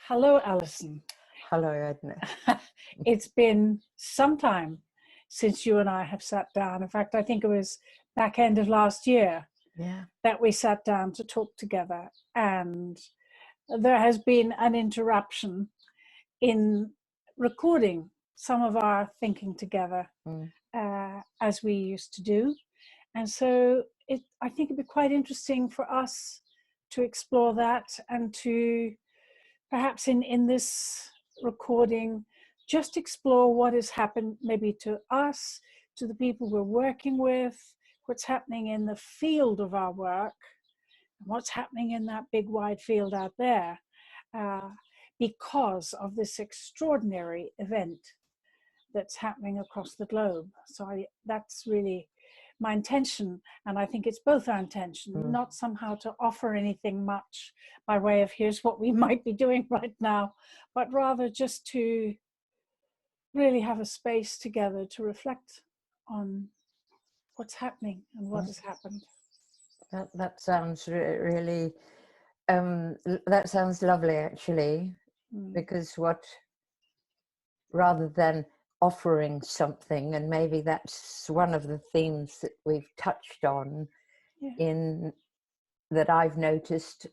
Hello, Alison. Hello, Edna. It's been some time since you and I have sat down. In fact, I think it was back end of last year Yeah. that we sat down to talk together. And there has been an interruption in recording some of our thinking together as we used to do. And so I think it'd be quite interesting for us to explore that and to perhaps in this recording, just explore what has happened maybe to us, to the people we're working with, what's happening in the field of our work, and what's happening in that big wide field out there because of this extraordinary event that's happening across the globe. So that's really my intention, and I think it's both our intention, not somehow to offer anything much by way of here's what we might be doing right now, but rather just to really have a space together to reflect on what's happening and what has happened. That sounds really, that sounds lovely actually, because rather than offering something, and maybe that's one of the themes that we've touched on in that I've noticed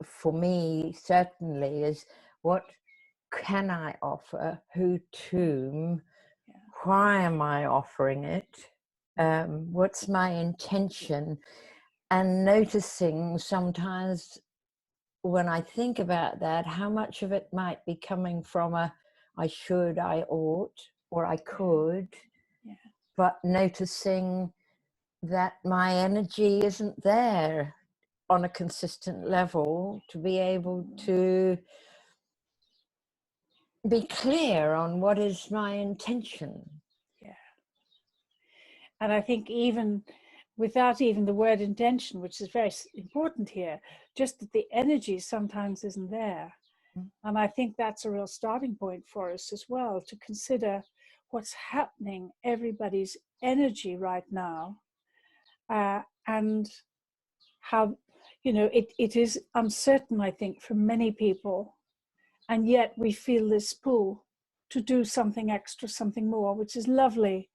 for me certainly, is what can I offer, who to, why am I offering it, what's my intention, and noticing sometimes when I think about that, how much of it might be coming from I should, I ought, or I could, but noticing that my energy isn't there on a consistent level to be able to be clear on what is my intention. And I think even without even the word intention, which is very important here, just that the energy sometimes isn't there. And I think that's a real starting point for us as well, to consider what's happening, everybody's energy right now, and how, it is uncertain, I think, for many people. And yet we feel this pull to do something extra, something more, which is lovely.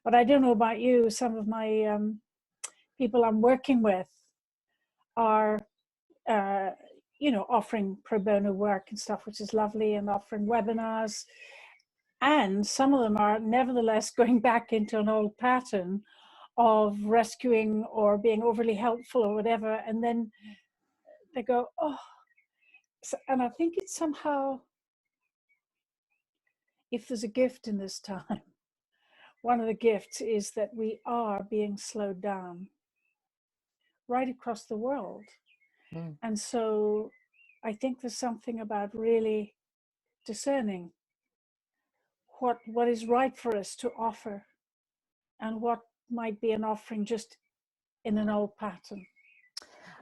But I don't know about you, some of my people I'm working with are offering pro bono work and stuff, which is lovely, and offering webinars. And some of them are nevertheless going back into an old pattern of rescuing or being overly helpful or whatever. And then they go, and I think it's somehow, if there's a gift in this time, one of the gifts is that we are being slowed down right across the world. And so I think there's something about really discerning what is right for us to offer and what might be an offering just in an old pattern.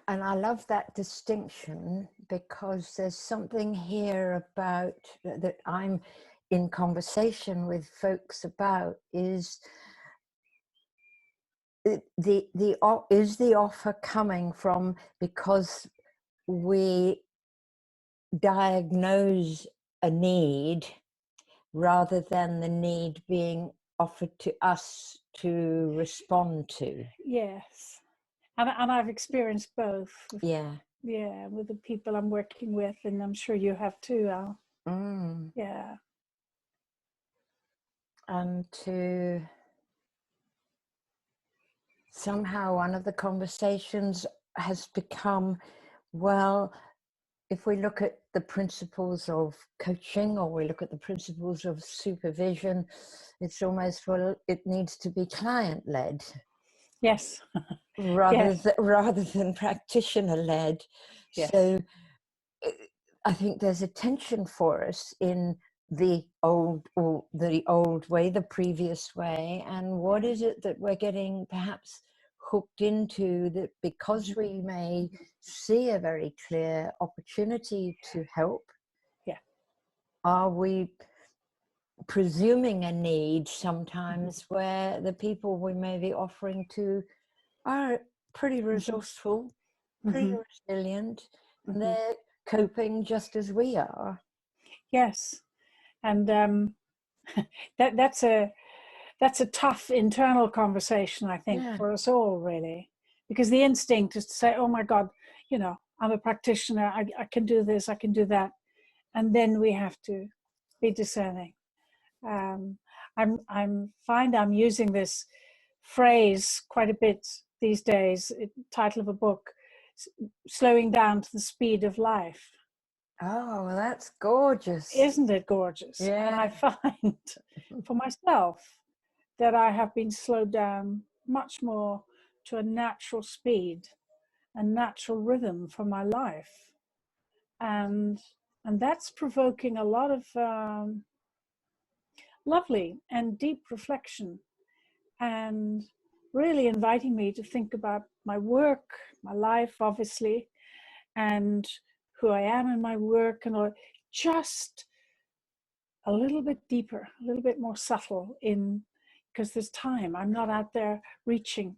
And I love that distinction, because there's something here about that I'm in conversation with folks about, is the offer coming from because we diagnose a need rather than the need being offered to us to respond to? Yes. And I've experienced both. Yeah, with the people I'm working with, and I'm sure you have too, Al. Yeah. And to somehow one of the conversations has become, well, if we look at the principles of coaching, or we look at the principles of supervision, it's almost, well, it needs to be client-led. Yes. rather than practitioner-led. Yes. So I think there's a tension for us in the old way, the previous way, and what is it that we're getting perhaps hooked into, that because we may see a very clear opportunity to help, are we presuming a need sometimes where the people we may be offering to are pretty resourceful, pretty resilient, and they're coping just as we are. Yes. And that's a tough internal conversation, I think, Yeah. for us all, really, because the instinct is to say, oh my God, you know, I'm a practitioner, I can do this, I can do that. And then we have to be discerning. I'm using this phrase quite a bit these days, title of a book, slowing down to the speed of life. Oh, well, that's gorgeous. Isn't it gorgeous? Yeah. And I find for myself that I have been slowed down much more to a natural speed, a natural rhythm for my life. And that's provoking a lot of lovely and deep reflection, and really inviting me to think about my work, my life, obviously, and who I am in my work, and all, just a little bit deeper, a little bit more subtle in, because there's time. I'm not out there reaching.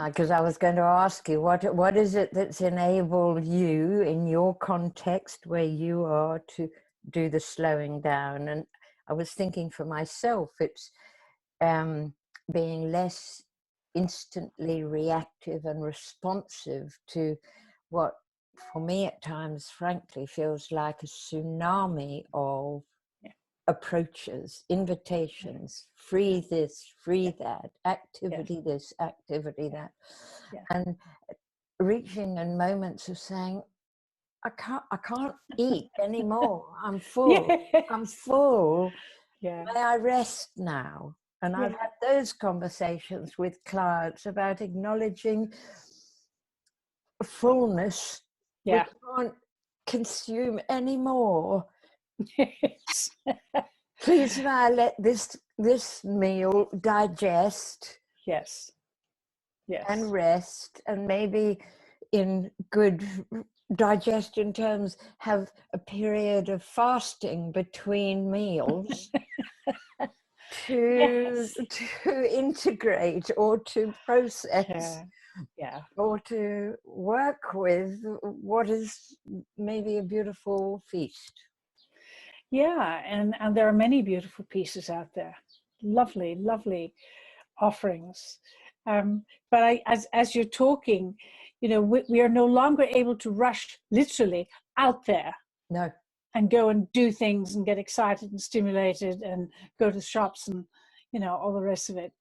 Because I was going to ask you, what is it that's enabled you in your context where you are to do the slowing down? And I was thinking for myself, it's being less instantly reactive and responsive to what, for me at times, frankly, feels like a tsunami of approaches, invitations, free this, free that, activity this, activity that, and reaching in moments of saying, I can't eat anymore. I'm full. I'm full. May I rest now? And I've had those conversations with clients about acknowledging fullness. We can't consume anymore. Please now let this meal digest. Yes. And rest, and maybe in good digestion terms have a period of fasting between meals to integrate or to process or to work with what is maybe a beautiful feast. And there are many beautiful pieces out there, lovely offerings, but as you're talking, you know, we are no longer able to rush literally out there and go and do things and get excited and stimulated and go to shops and, you know, all the rest of it.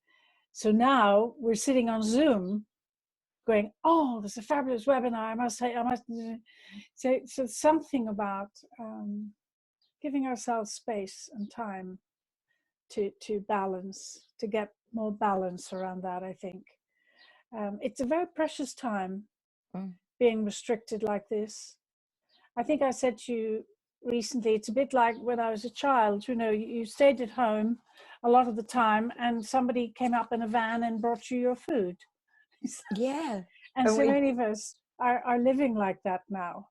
So now we're sitting on Zoom going, oh, there's a fabulous webinar, I must say. So something about giving ourselves space and time to balance, to get more balance around that, I think. It's a very precious time being restricted like this. I think I said to you recently, it's a bit like when I was a child, you know, you stayed at home a lot of the time and somebody came up in a van and brought you your food. And so many of us are living like that now,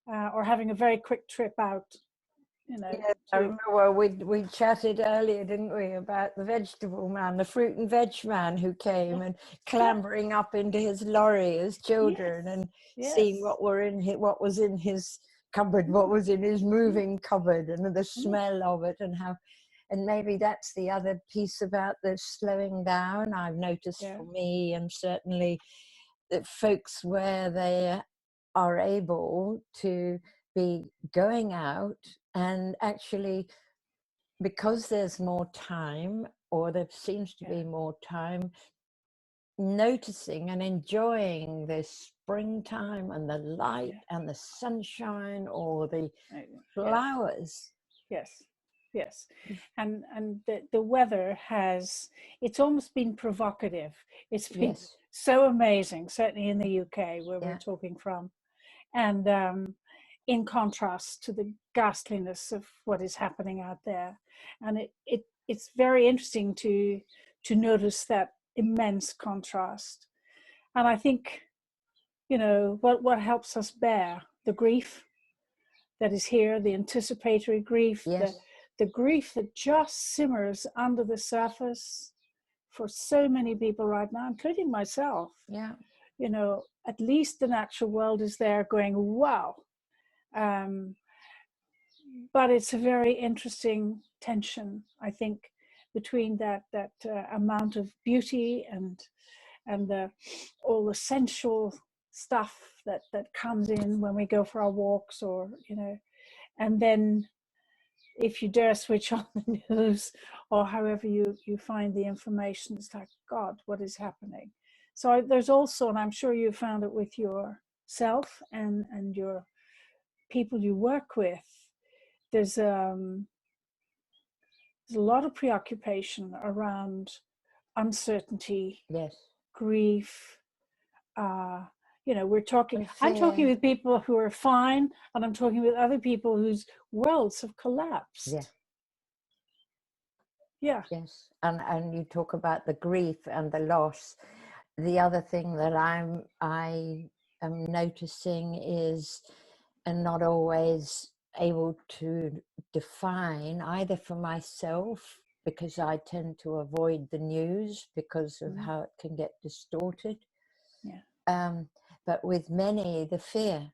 or having a very quick trip out. You know, I remember, well, we chatted earlier, didn't we, about the vegetable man, the fruit and veg man who came and clambering up into his lorry as children and seeing what was in his cupboard, what was in his moving cupboard, and the smell of it, and how, and maybe that's the other piece about the slowing down. I've noticed for me, and certainly that folks where they are able to be going out and actually, because there's more time, or there seems to be more time, noticing and enjoying this springtime and the light and the sunshine or the flowers. Yes. And the weather it's almost been provocative. It's been so amazing, certainly in the UK where we're talking from. And in contrast to the ghastliness of what is happening out there. And it's very interesting to notice that immense contrast. And I think, you know, what helps us bear the grief that is here, the anticipatory grief, the grief that just simmers under the surface for so many people right now, including myself. You know, at least the natural world is there going, wow, But it's a very interesting tension, I think, between that amount of beauty and the all the sensual stuff that comes in when we go for our walks, or and then if you dare switch on the news or however you find the information, it's like, God, what is happening? So there's also, and I'm sure you found it with yourself and your people you work with, there's a lot of preoccupation around uncertainty, Yes. grief. I'm talking with people who are fine, and I'm talking with other people whose worlds have collapsed. Yeah. Yeah. Yes. And you talk about the grief and the loss. The other thing that I am noticing is, and not always able to define either for myself, because I tend to avoid the news because of how it can get distorted. Yeah. But with many, the fear.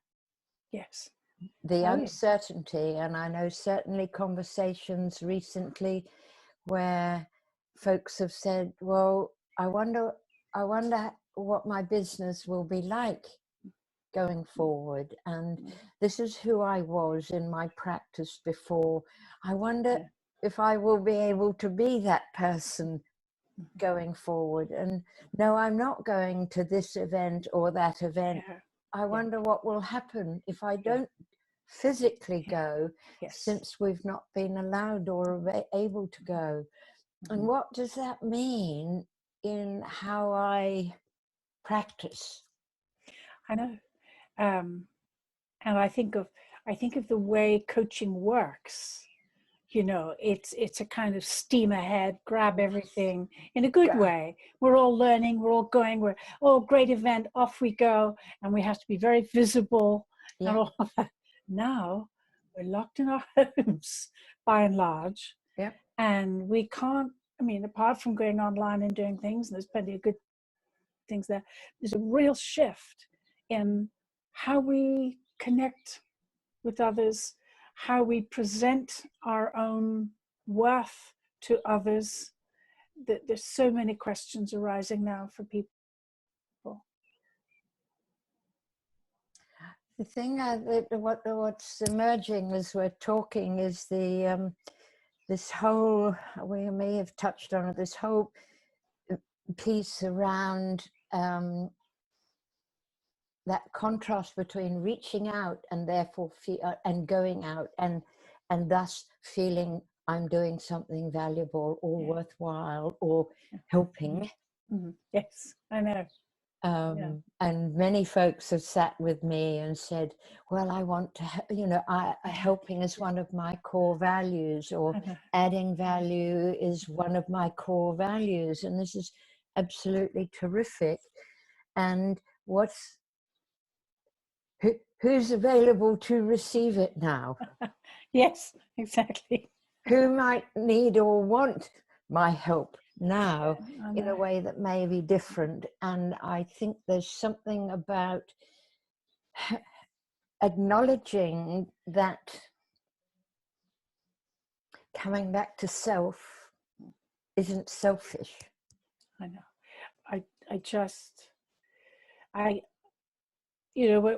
Yes. The uncertainty. And I know certainly conversations recently where folks have said, well, I wonder what my business will be like going forward. And this is who I was in my practice before. I wonder if I will be able to be that person going forward. And no, I'm not going to this event or that event. I wonder what will happen if I don't physically go, since we've not been allowed or able to go. And what does that mean in how I practice? I know. And I think of the way coaching works. It's a kind of steam ahead, grab everything in a good way. We're all learning, we're all going, great event, off we go, and we have to be very visible and all of that. Now we're locked in our homes by and large, and we can't. I mean, apart from going online and doing things, and there's plenty of good things there, there's a real shift in how we connect with others, how we present our own worth to others. There's so many questions arising now for people. The thing what's emerging as we're talking is this whole, we may have touched on it, this whole piece around that contrast between reaching out and therefore and going out and thus feeling I'm doing something valuable or worthwhile or helping. Yes, I know. And many folks have sat with me and said, well, I want to, helping is one of my core values, or adding value is one of my core values. And this is absolutely terrific. And who's available to receive it now? Yes, exactly. Who might need or want my help now in a way that may be different? And I think there's something about acknowledging that coming back to self isn't selfish. I know.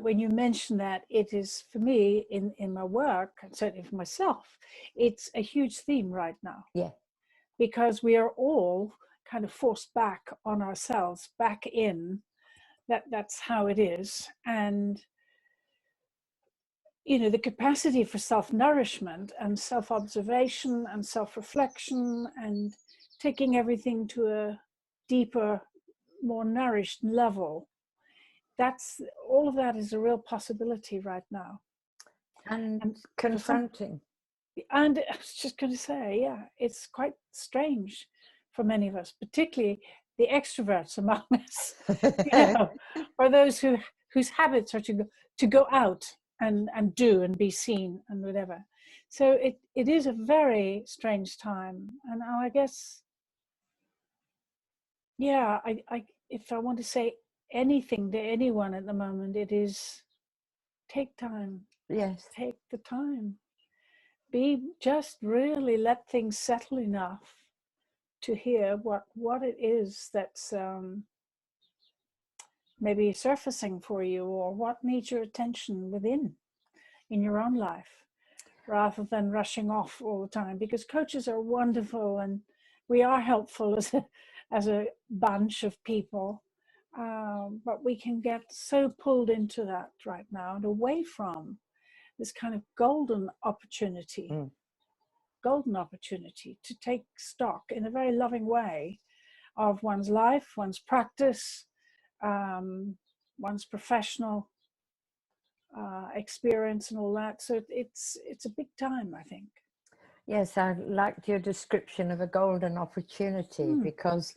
When you mention that, it is for me in my work, and certainly for myself, it's a huge theme right now. Yeah. Because we are all kind of forced back on ourselves, back in. That's how it is. And the capacity for self-nourishment and self-observation and self-reflection and taking everything to a deeper, more nourished level, that's all of that is a real possibility right now. And confronting. And I was just going to say, it's quite strange for many of us, particularly the extroverts among us, or those whose habits are to go out and do and be seen and whatever. So it is a very strange time, and I guess, if I want to say anything to anyone at the moment, it is take time. Yes. Take the time. Just really let things settle enough to hear what it is that's maybe surfacing for you, or what needs your attention within in your own life, rather than rushing off all the time. Because coaches are wonderful and we are helpful as a bunch of people, but we can get so pulled into that right now and away from this kind of golden opportunity to take stock in a very loving way of one's life, one's practice, one's professional experience and all that. So it's a big time, I think. Yes, I liked your description of a golden opportunity, because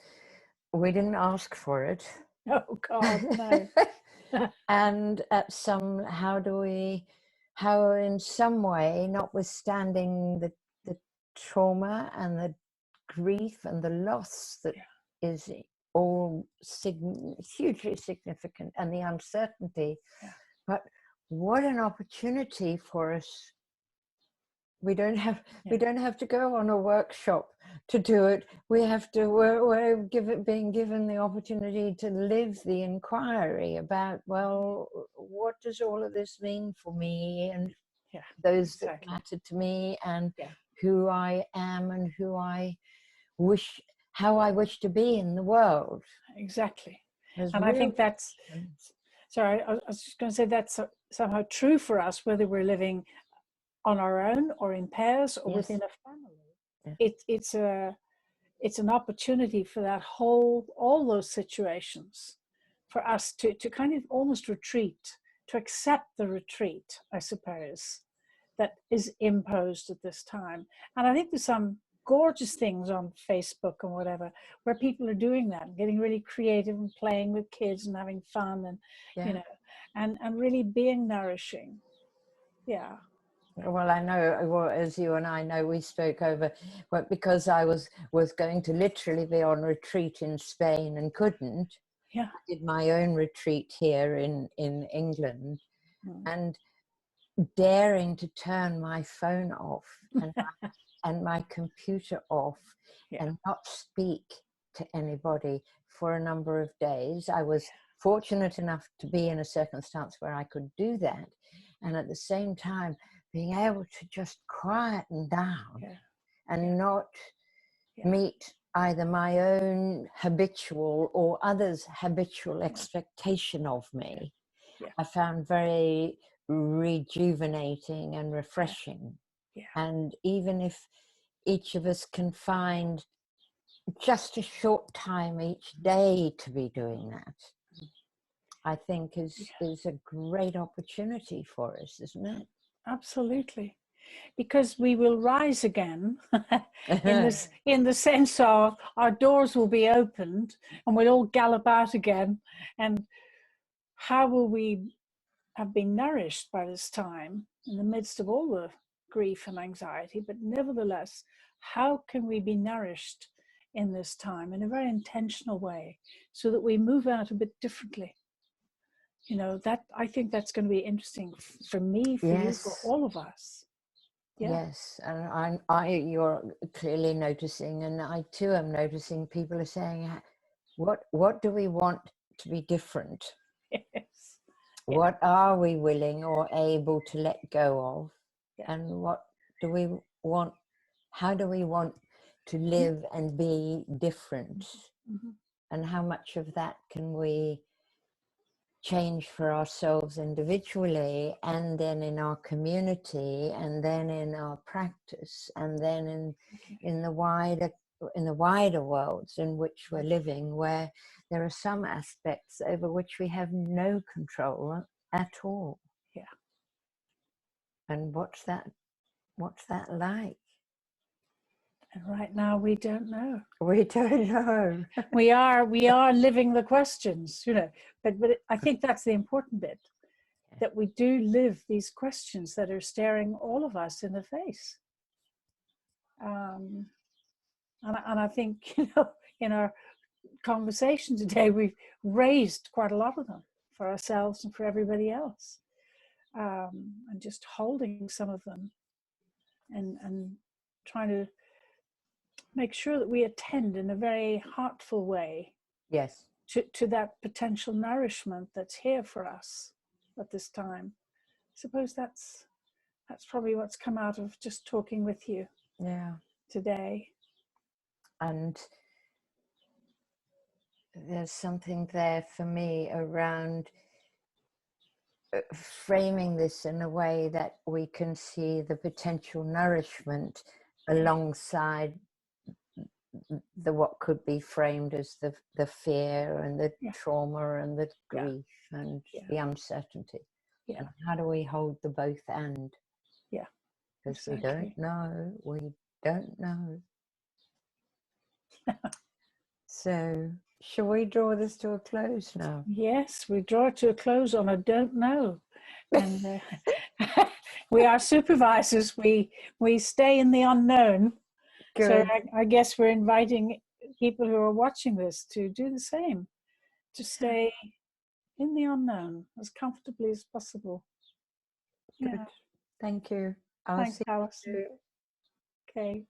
we didn't ask for it. Oh God, no. And how in some way, notwithstanding the trauma and the grief and the loss that is all hugely significant, and the uncertainty, but what an opportunity for us. We don't have to go on a workshop to do it. We're being given the opportunity to live the inquiry about, well, what does all of this mean for me and those that matter to me, and who I am and how I wish to be in the world. Exactly. I think that's, sorry, I was just going to say that's somehow true for us, whether we're living on our own or in pairs or within a family. It's an opportunity for that all those situations, for us to kind of almost retreat, to accept the retreat, I suppose, that is imposed at this time. And I think there's some gorgeous things on Facebook and whatever where people are doing that and getting really creative and playing with kids and having fun and you know, and really being nourishing. Well, I know, well, as you and I know, we spoke over, well, because I was going to literally be on retreat in Spain and couldn't. I did my own retreat here in England, and daring to turn my phone off and my computer off and not speak to anybody for a number of days. I was fortunate enough to be in a circumstance where I could do that, and at the same time being able to just quieten down and not meet either my own habitual or others' habitual expectation of me. I found very rejuvenating and refreshing. And even if each of us can find just a short time each day to be doing that, I think is a great opportunity for us, isn't it? Absolutely, because we will rise again in the sense of our doors will be opened and we'll all gallop out again. And how will we have been nourished by this time in the midst of all the grief and anxiety? But nevertheless, how can we be nourished in this time in a very intentional way so that we move out a bit differently? You know, that I think that's going to be interesting for me, for you, for all of us. Yes, and you're clearly noticing, and I too am noticing, people are saying, what do we want to be different? Yes. What are we willing or able to let go of? And what do we want, how do we want to live and be different? And how much of that can we change for ourselves individually, and then in our community, and then in our practice, and then in the wider worlds in which we're living, where there are some aspects over which we have no control at all. And what's that like? And right now we don't know. We don't know. we are living the questions, you know, but I think that's the important bit, that we do live these questions that are staring all of us in the face. And I think, you know, in our conversation today, we've raised quite a lot of them for ourselves and for everybody else. and just holding some of them, and trying to make sure that we attend in a very heartful way, yes, to that potential nourishment that's here for us at this time. I suppose that's probably what's come out of just talking with you today. And there's something there for me around framing this in a way that we can see the potential nourishment alongside the what could be framed as the fear and the trauma and the grief and the uncertainty. And how do we hold the both and? Yeah, because we don't know. So shall we draw this to a close now? Yes, we draw it to a close on a don't know. And we are supervisors. We stay in the unknown. Good. So I guess we're inviting people who are watching this to do the same, to stay in the unknown as comfortably as possible. Good. Thank you. Thanks, Alison. Okay.